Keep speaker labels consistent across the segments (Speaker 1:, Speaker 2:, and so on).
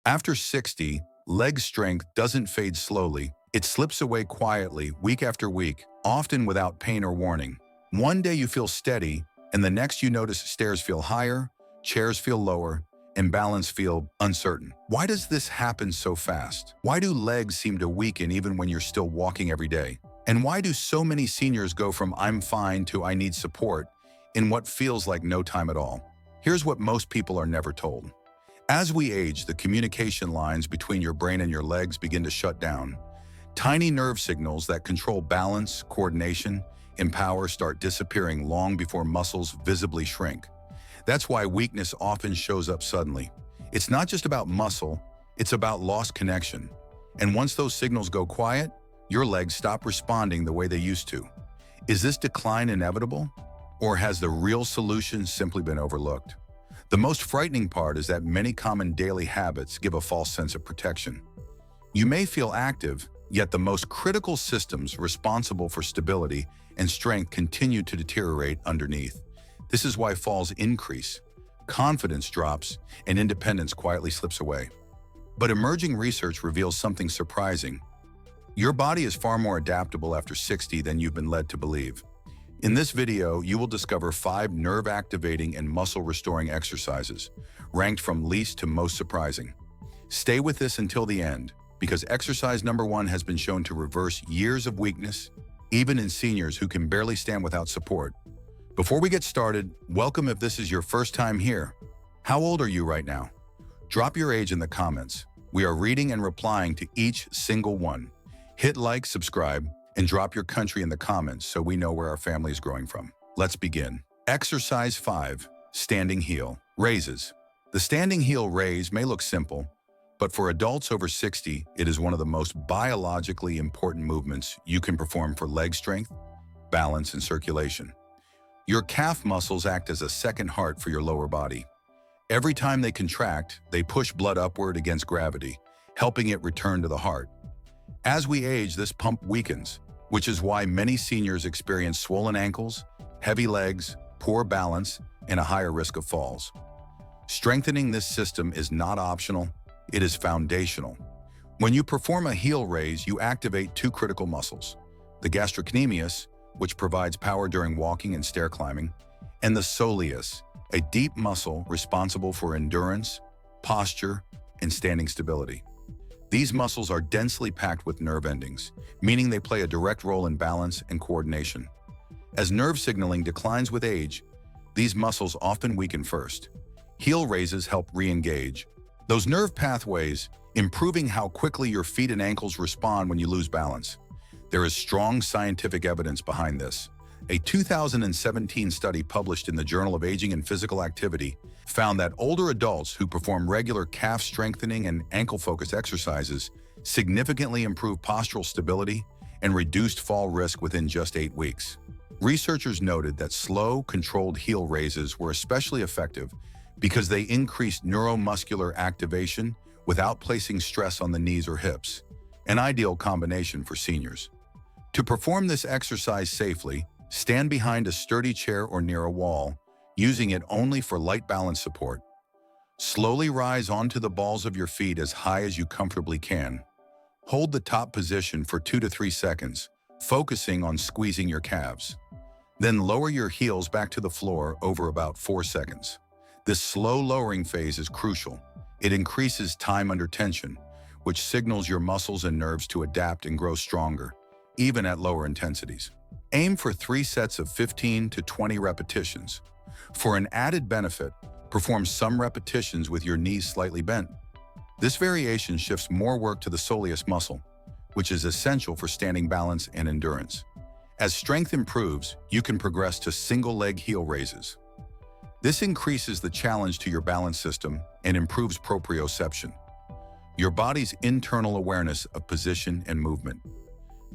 Speaker 1: After 60, leg strength doesn't fade slowly. It slips away quietly, week after week, often without pain or warning. One day you feel steady, and the next you notice stairs feel higher, chairs feel lower, and balance feel uncertain. Why does this happen so fast? Why do legs seem to weaken even when you're still walking every day? And why do so many seniors go from "I'm fine" to "I need support" in what feels like no time at all? Here's what most people are never told. As we age, the communication lines between your brain and your legs begin to shut down. Tiny nerve signals that control balance, coordination, and power start disappearing long before muscles visibly shrink. That's why weakness often shows up suddenly. It's not just about muscle, it's about lost connection. And once those signals go quiet, your legs stop responding the way they used to. Is this decline inevitable? Or has the real solution simply been overlooked? The most frightening part is that many common daily habits give a false sense of protection. You may feel active, yet the most critical systems responsible for stability and strength continue to deteriorate underneath. This is why falls increase, confidence drops, and independence quietly slips away. But emerging research reveals something surprising. Your body is far more adaptable after 60 than you've been led to believe. In this video, you will discover 5 nerve-activating and muscle-restoring exercises, ranked from least to most surprising. Stay with this until the end, because exercise number 1 has been shown to reverse years of weakness, even in seniors who can barely stand without support. Before we get started, welcome if this is your first time here. How old are you right now? Drop your age in the comments. We are reading and replying to each single one. Hit like, subscribe, and drop your country in the comments so we know where our family is growing from. Let's begin. Exercise 5, standing heel raises. The standing heel raise may look simple, but for adults over 60, it is one of the most biologically important movements you can perform for leg strength, balance, and circulation. Your calf muscles act as a second heart for your lower body. Every time they contract, they push blood upward against gravity, helping it return to the heart. As we age, this pump weakens, which is why many seniors experience swollen ankles, heavy legs, poor balance, and a higher risk of falls. Strengthening this system is not optional, it is foundational. When you perform a heel raise, you activate 2 critical muscles: the gastrocnemius, which provides power during walking and stair climbing, and the soleus, a deep muscle responsible for endurance, posture, and standing stability. These muscles are densely packed with nerve endings, meaning they play a direct role in balance and coordination. As nerve signaling declines with age, these muscles often weaken first. Heel raises help re-engage those nerve pathways, improving how quickly your feet and ankles respond when you lose balance. There is strong scientific evidence behind this. A 2017 study published in the Journal of Aging and Physical Activity found that older adults who perform regular calf strengthening and ankle-focused exercises significantly improved postural stability and reduced fall risk within just 8 weeks. Researchers noted that slow, controlled heel raises were especially effective because they increased neuromuscular activation without placing stress on the knees or hips, an ideal combination for seniors. To perform this exercise safely, stand behind a sturdy chair or near a wall, using it only for light balance support. Slowly rise onto the balls of your feet as high as you comfortably can. Hold the top position for 2 to 3 seconds, focusing on squeezing your calves. Then lower your heels back to the floor over about 4 seconds. This slow lowering phase is crucial. It increases time under tension, which signals your muscles and nerves to adapt and grow stronger, even at lower intensities. Aim for 3 sets of 15 to 20 repetitions. For an added benefit, perform some repetitions with your knees slightly bent. This variation shifts more work to the soleus muscle, which is essential for standing balance and endurance. As strength improves, you can progress to single-leg heel raises. This increases the challenge to your balance system and improves proprioception, your body's internal awareness of position and movement.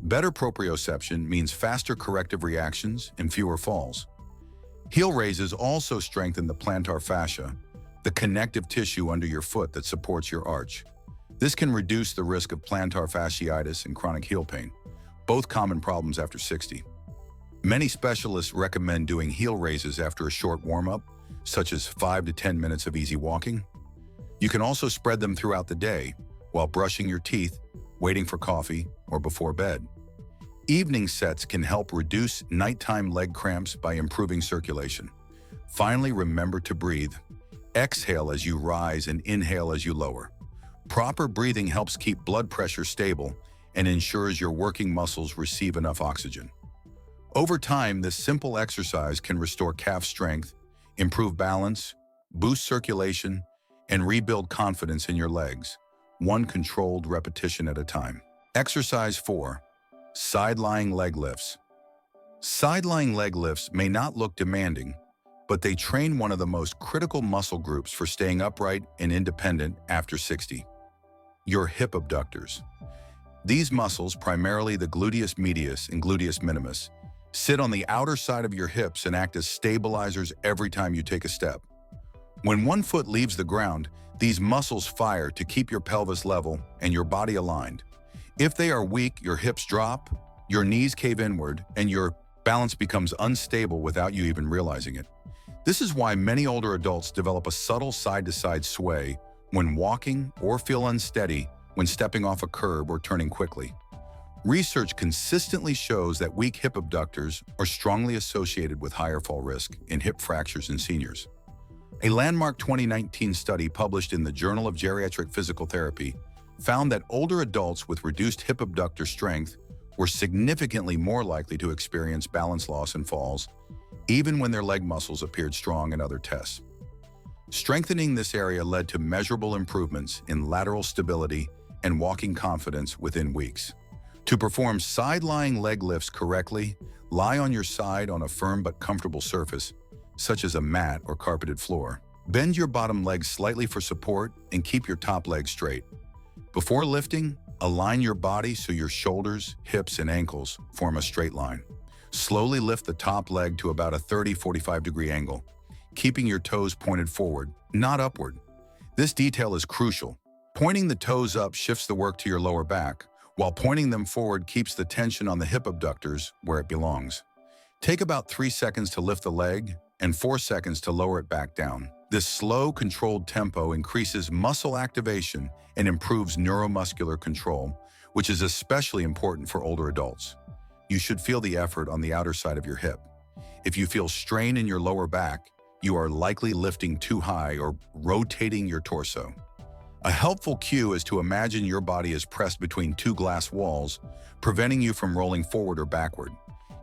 Speaker 1: Better proprioception means faster corrective reactions and fewer falls. Heel raises also strengthen the plantar fascia, the connective tissue under your foot that supports your arch. This can reduce the risk of plantar fasciitis and chronic heel pain, both common problems after 60. Many specialists recommend doing heel raises after a short warm-up, such as 5 to 10 minutes of easy walking. You can also spread them throughout the day while brushing your teeth, waiting for coffee, or before bed. Evening sets can help reduce nighttime leg cramps by improving circulation. Finally, remember to breathe. Exhale as you rise and inhale as you lower. Proper breathing helps keep blood pressure stable and ensures your working muscles receive enough oxygen. Over time, this simple exercise can restore calf strength, improve balance, boost circulation, and rebuild confidence in your legs, one controlled repetition at a time. Exercise 4. Side-lying leg lifts. Side-lying leg lifts may not look demanding, but they train one of the most critical muscle groups for staying upright and independent after 60. Your hip abductors. These muscles, primarily the gluteus medius and gluteus minimus, sit on the outer side of your hips and act as stabilizers every time you take a step. When one foot leaves the ground, these muscles fire to keep your pelvis level and your body aligned. If they are weak, your hips drop, your knees cave inward, and your balance becomes unstable without you even realizing it. This is why many older adults develop a subtle side-to-side sway when walking or feel unsteady when stepping off a curb or turning quickly. Research consistently shows that weak hip abductors are strongly associated with higher fall risk in hip fractures in seniors. A landmark 2019 study published in the Journal of Geriatric Physical Therapy found that older adults with reduced hip abductor strength were significantly more likely to experience balance loss and falls, even when their leg muscles appeared strong in other tests. Strengthening this area led to measurable improvements in lateral stability and walking confidence within weeks. To perform side-lying leg lifts correctly, lie on your side on a firm but comfortable surface, such as a mat or carpeted floor. Bend your bottom leg slightly for support and keep your top leg straight. Before lifting, align your body so your shoulders, hips, and ankles form a straight line. Slowly lift the top leg to about a 30-45 degree angle, keeping your toes pointed forward, not upward. This detail is crucial. Pointing the toes up shifts the work to your lower back, while pointing them forward keeps the tension on the hip abductors where it belongs. Take about 3 seconds to lift the leg and 4 seconds to lower it back down. This slow, controlled tempo increases muscle activation and improves neuromuscular control, which is especially important for older adults. You should feel the effort on the outer side of your hip. If you feel strain in your lower back, you are likely lifting too high or rotating your torso. A helpful cue is to imagine your body is pressed between two glass walls, preventing you from rolling forward or backward.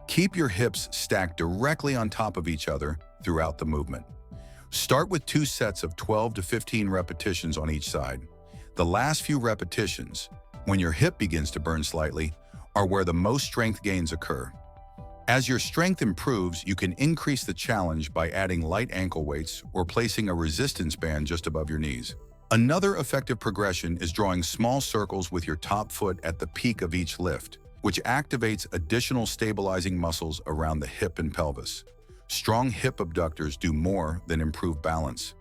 Speaker 1: Keep your hips stacked directly on top of each other throughout the movement. Start with 2 sets of 12 to 15 repetitions on each side. The last few repetitions, when your hip begins to burn slightly, are where the most strength gains occur. As your strength improves, you can increase the challenge by adding light ankle weights or placing a resistance band just above your knees. Another effective progression is drawing small circles with your top foot at the peak of each lift, which activates additional stabilizing muscles around the hip and pelvis. Strong hip abductors do more than improve balance.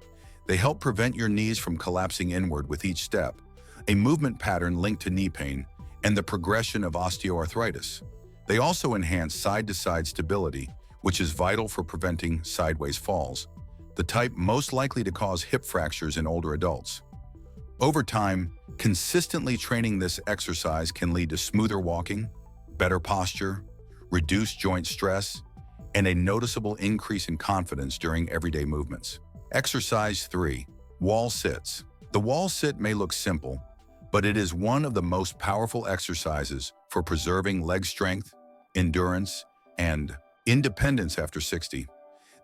Speaker 1: They help prevent your knees from collapsing inward with each step, a movement pattern linked to knee pain and the progression of osteoarthritis. They also enhance side-to-side stability, which is vital for preventing sideways falls, the type most likely to cause hip fractures in older adults. Over time, consistently training this exercise can lead to smoother walking, better posture, reduced joint stress, and a noticeable increase in confidence during everyday movements. Exercise 3. Wall sits. The wall sit may look simple, but it is one of the most powerful exercises for preserving leg strength, endurance, and independence after 60.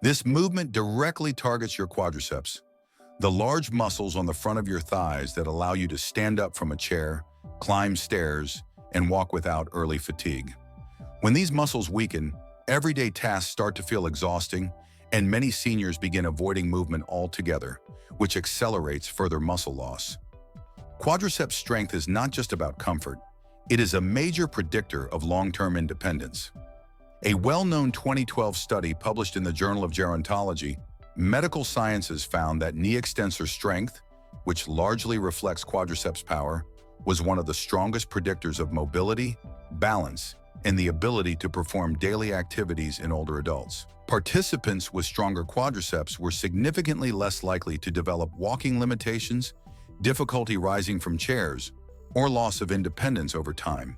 Speaker 1: This movement directly targets your quadriceps, the large muscles on the front of your thighs that allow you to stand up from a chair, climb stairs, and walk without early fatigue. When these muscles weaken, everyday tasks start to feel exhausting, and many seniors begin avoiding movement altogether, which accelerates further muscle loss. Quadriceps strength is not just about comfort. It is a major predictor of long-term independence. A well-known 2012 study published in the Journal of Gerontology, Medical Sciences found that knee extensor strength, which largely reflects quadriceps power, was one of the strongest predictors of mobility, balance, and the ability to perform daily activities in older adults. Participants with stronger quadriceps were significantly less likely to develop walking limitations difficulty rising from chairs, or loss of independence over time,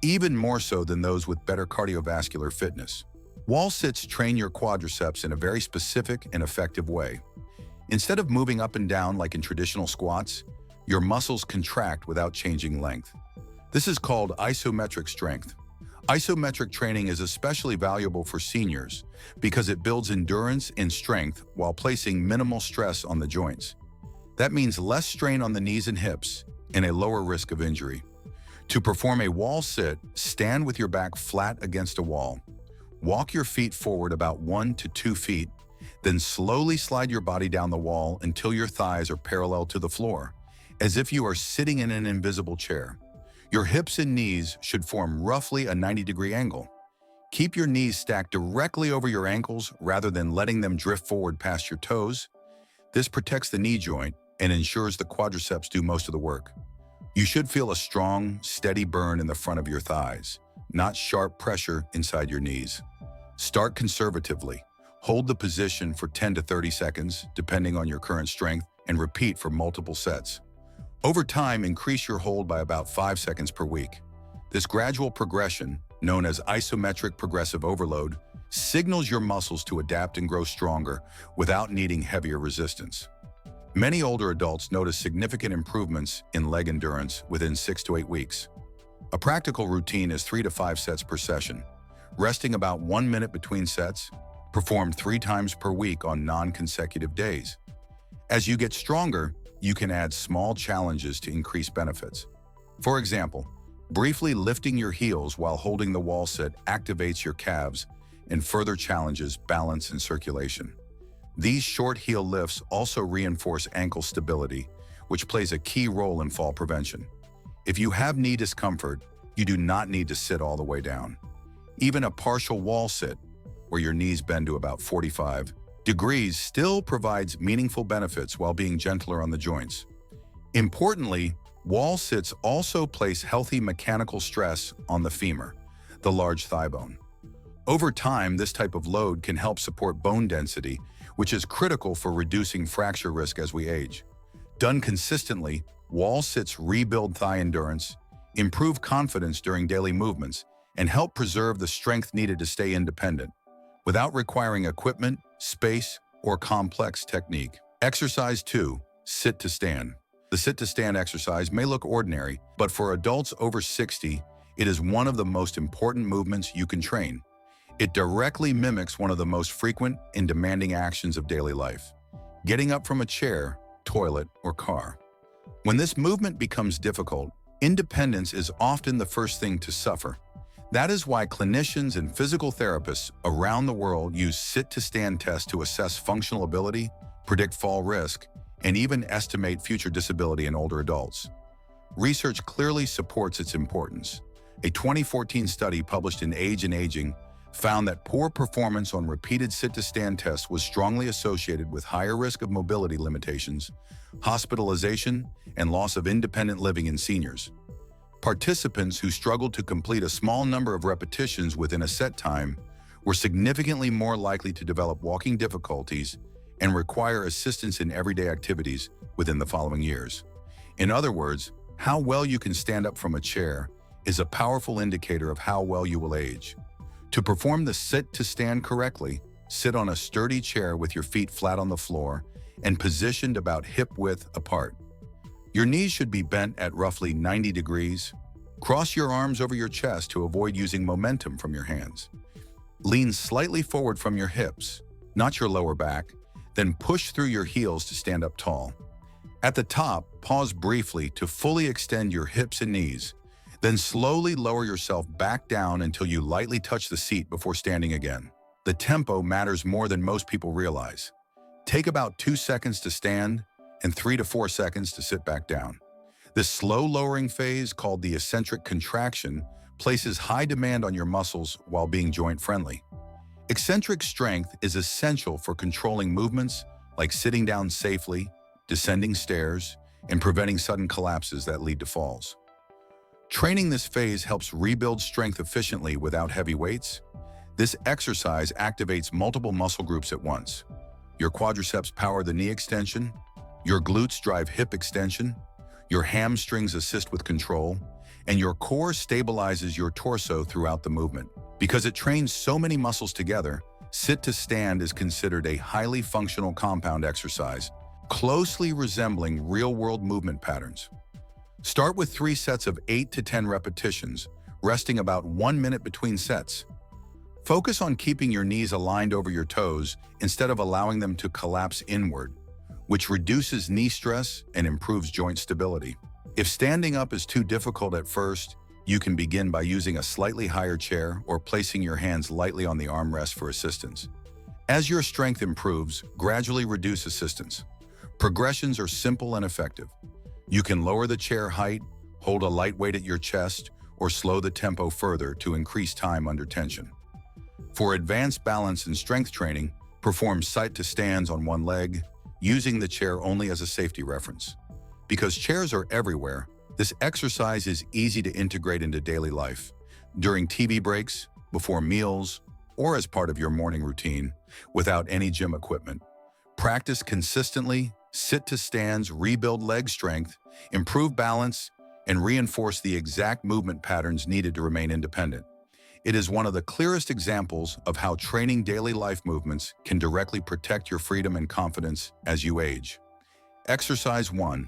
Speaker 1: even more so than those with better cardiovascular fitness. Wall sits train your quadriceps in a very specific and effective way. Instead of moving up and down like in traditional squats, your muscles contract without changing length. This is called isometric strength. Isometric training is especially valuable for seniors because it builds endurance and strength while placing minimal stress on the joints. That means less strain on the knees and hips and a lower risk of injury. To perform a wall sit, stand with your back flat against a wall. Walk your feet forward about 1 to 2 feet, then slowly slide your body down the wall until your thighs are parallel to the floor, as if you are sitting in an invisible chair. Your hips and knees should form roughly a 90-degree angle. Keep your knees stacked directly over your ankles rather than letting them drift forward past your toes. This protects the knee joint and ensures the quadriceps do most of the work. You should feel a strong, steady burn in the front of your thighs, not sharp pressure inside your knees. Start conservatively. Hold the position for 10 to 30 seconds, depending on your current strength, and repeat for multiple sets. Over time, increase your hold by about 5 seconds per week. This gradual progression, known as isometric progressive overload, signals your muscles to adapt and grow stronger without needing heavier resistance. Many older adults notice significant improvements in leg endurance within 6 to 8 weeks. A practical routine is 3 to 5 sets per session, resting about 1 minute between sets, performed 3 times per week on non-consecutive days. As you get stronger, you can add small challenges to increase benefits. For example, briefly lifting your heels while holding the wall sit activates your calves and further challenges balance and circulation. These short heel lifts also reinforce ankle stability, which plays a key role in fall prevention. If you have knee discomfort, you do not need to sit all the way down. Even a partial wall sit, where your knees bend to about 45 degrees, still provides meaningful benefits while being gentler on the joints. Importantly, wall sits also place healthy mechanical stress on the femur, the large thigh bone. Over time, this type of load can help support bone density, which is critical for reducing fracture risk as we age. Done consistently, wall sits rebuild thigh endurance, improve confidence during daily movements, and help preserve the strength needed to stay independent, without requiring equipment, space, or complex technique. Exercise 2, sit to stand. The sit to stand exercise may look ordinary, but for adults over 60, it is one of the most important movements you can train. It directly mimics one of the most frequent and demanding actions of daily life: getting up from a chair, toilet, or car. When this movement becomes difficult, independence is often the first thing to suffer. That is why clinicians and physical therapists around the world use sit-to-stand tests to assess functional ability, predict fall risk, and even estimate future disability in older adults. Research clearly supports its importance. A 2014 study published in Age and Aging found that poor performance on repeated sit-to-stand tests was strongly associated with higher risk of mobility limitations, hospitalization, and loss of independent living in seniors. Participants who struggled to complete a small number of repetitions within a set time were significantly more likely to develop walking difficulties and require assistance in everyday activities within the following years. In other words, how well you can stand up from a chair is a powerful indicator of how well you will age. To perform the sit to stand correctly, sit on a sturdy chair with your feet flat on the floor and positioned about hip width apart. Your knees should be bent at roughly 90 degrees. Cross your arms over your chest to avoid using momentum from your hands. Lean slightly forward from your hips, not your lower back, then push through your heels to stand up tall. At the top, pause briefly to fully extend your hips and knees, then slowly lower yourself back down until you lightly touch the seat before standing again. The tempo matters more than most people realize. Take about 2 seconds to stand and 3 to 4 seconds to sit back down. This slow lowering phase, called the eccentric contraction, places high demand on your muscles while being joint-friendly. Eccentric strength is essential for controlling movements like sitting down safely, descending stairs, and preventing sudden collapses that lead to falls. Training this phase helps rebuild strength efficiently without heavy weights. This exercise activates multiple muscle groups at once. Your quadriceps power the knee extension, Your glutes drive hip extension, your hamstrings assist with control, and your core stabilizes your torso throughout the movement. Because it trains so many muscles together, sit to stand is considered a highly functional compound exercise, closely resembling real-world movement patterns. Start with 3 sets of 8 to 10 repetitions, resting about 1 minute between sets. Focus on keeping your knees aligned over your toes instead of allowing them to collapse inward, which reduces knee stress and improves joint stability. If standing up is too difficult at first, you can begin by using a slightly higher chair or placing your hands lightly on the armrest for assistance. As your strength improves, gradually reduce assistance. Progressions are simple and effective. You can lower the chair height, hold a light weight at your chest, or slow the tempo further to increase time under tension. For advanced balance and strength training, perform sit-to-stands on one leg, using the chair only as a safety reference. Because chairs are everywhere, this exercise is easy to integrate into daily life, during TV breaks, before meals, or as part of your morning routine, without any gym equipment. Practice consistently, sit-to-stands rebuild leg strength, improve balance, and reinforce the exact movement patterns needed to remain independent. It is one of the clearest examples of how training daily life movements can directly protect your freedom and confidence as you age. Exercise 1.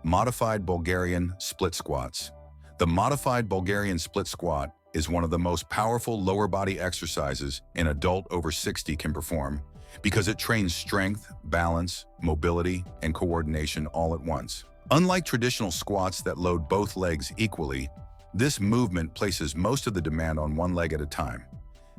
Speaker 1: Modified Bulgarian Split Squats. The Modified Bulgarian Split Squat is one of the most powerful lower body exercises an adult over 60 can perform because it trains strength, balance, mobility, and coordination all at once. Unlike traditional squats that load both legs equally, this movement places most of the demand on one leg at a time.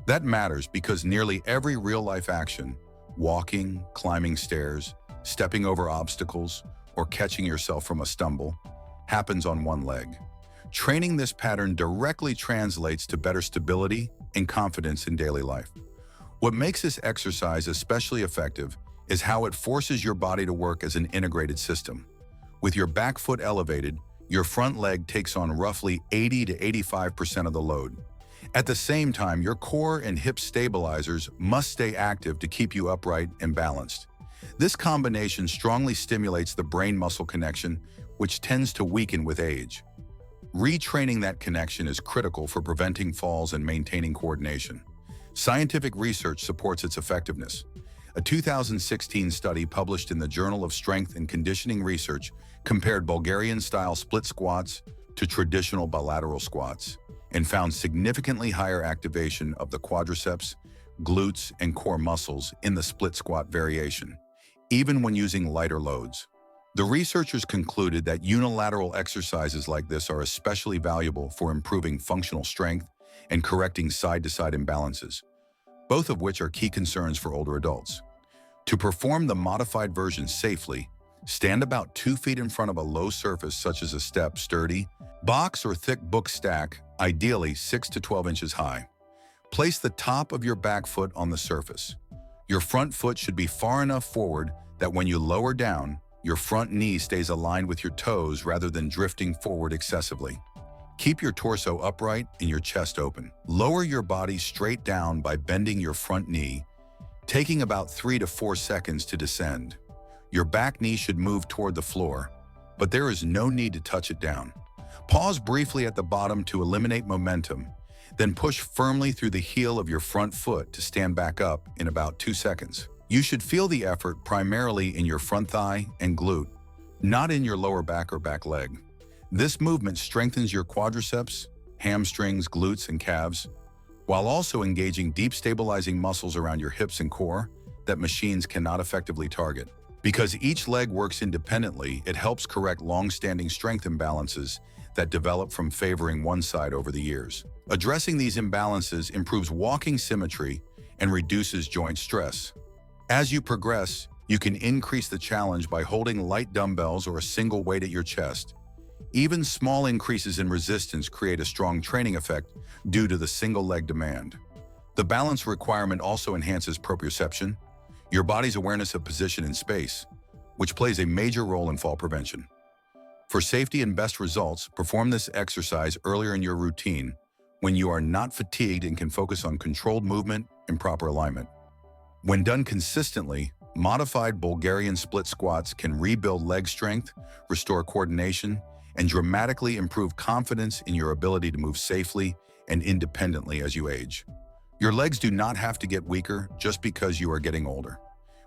Speaker 1: That matters because nearly every real-life action, walking, climbing stairs, stepping over obstacles, or catching yourself from a stumble, happens on one leg. Training this pattern directly translates to better stability and confidence in daily life. What makes this exercise especially effective is how it forces your body to work as an integrated system. With your back foot elevated, your front leg takes on roughly 80 to 85% of the load. At the same time, your core and hip stabilizers must stay active to keep you upright and balanced. This combination strongly stimulates the brain-muscle connection, which tends to weaken with age. Retraining that connection is critical for preventing falls and maintaining coordination. Scientific research supports its effectiveness. A 2016 study published in the Journal of Strength and Conditioning Research compared Bulgarian-style split squats to traditional bilateral squats and found significantly higher activation of the quadriceps, glutes, and core muscles in the split squat variation, even when using lighter loads. The researchers concluded that unilateral exercises like this are especially valuable for improving functional strength and correcting side-to-side imbalances, both of which are key concerns for older adults. To perform the modified version safely, stand about 2 feet in front of a low surface such as a step, sturdy, box or thick book stack, ideally 6 to 12 inches high. Place the top of your back foot on the surface. Your front foot should be far enough forward that when you lower down, your front knee stays aligned with your toes rather than drifting forward excessively. Keep your torso upright and your chest open. Lower your body straight down by bending your front knee, taking about 3 to 4 seconds to descend. Your back knee should move toward the floor, but there is no need to touch it down. Pause briefly at the bottom to eliminate momentum, then push firmly through the heel of your front foot to stand back up in about 2 seconds. You should feel the effort primarily in your front thigh and glute, not in your lower back or back leg. This movement strengthens your quadriceps, hamstrings, glutes, and calves, while also engaging deep stabilizing muscles around your hips and core that machines cannot effectively target. Because each leg works independently, it helps correct long-standing strength imbalances that develop from favoring one side over the years. Addressing these imbalances improves walking symmetry and reduces joint stress. As you progress, you can increase the challenge by holding light dumbbells or a single weight at your chest. Even small increases in resistance create a strong training effect due to the single leg demand. The balance requirement also enhances proprioception, your body's awareness of position in space, which plays a major role in fall prevention. For safety and best results, perform this exercise earlier in your routine when you are not fatigued and can focus on controlled movement and proper alignment. When done consistently, Modified Bulgarian split squats can rebuild leg strength, restore coordination, and dramatically improve confidence in your ability to move safely and independently as you age. Your legs do not have to get weaker just because you are getting older.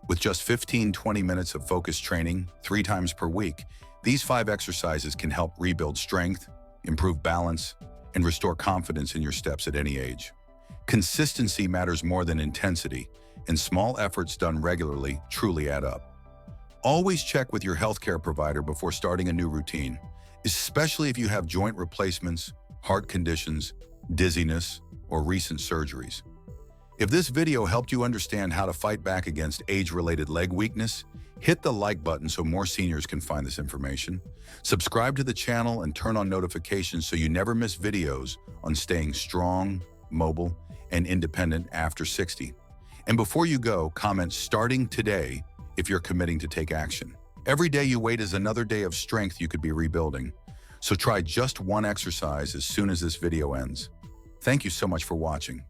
Speaker 1: With just 15-20 minutes of focused training 3 times per week, these 5 exercises can help rebuild strength, improve balance, and restore confidence in your steps at any age. Consistency matters more than intensity, and small efforts done regularly truly add up. Always check with your healthcare provider before starting a new routine, especially if you have joint replacements, heart conditions, dizziness, or recent surgeries. If this video helped you understand how to fight back against age-related leg weakness, hit the like button so more seniors can find this information. Subscribe to the channel and turn on notifications so you never miss videos on staying strong, mobile, and independent after 60. And before you go, comment "starting today" if you're committing to take action. Every day you wait is another day of strength you could be rebuilding. So try just one exercise as soon as this video ends. Thank you so much for watching.